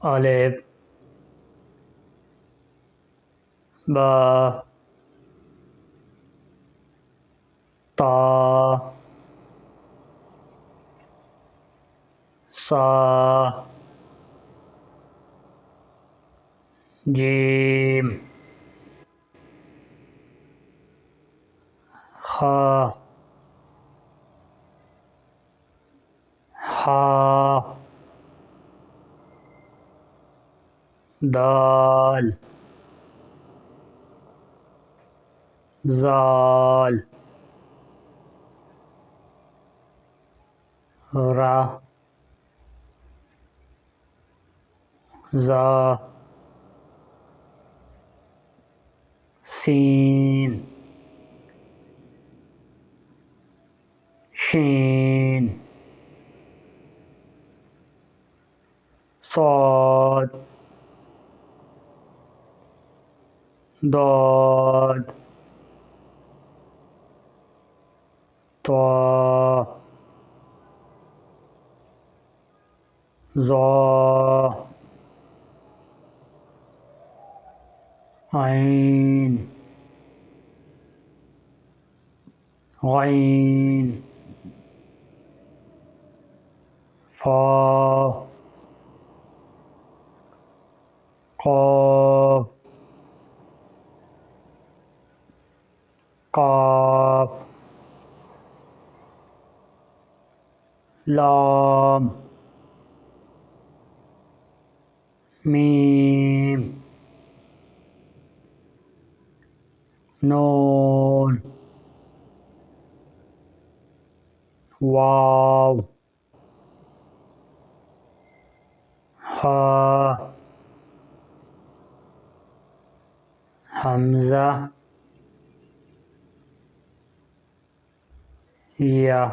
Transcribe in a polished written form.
अलिफ बा ता सा जीम खा हा दाल ज़ाल रा ज़ा सीन शीन सौद दौद तो ज़ो ऐन गैन फा क़ाफ काफ लाम मीम नून वाव हा हमज़ा या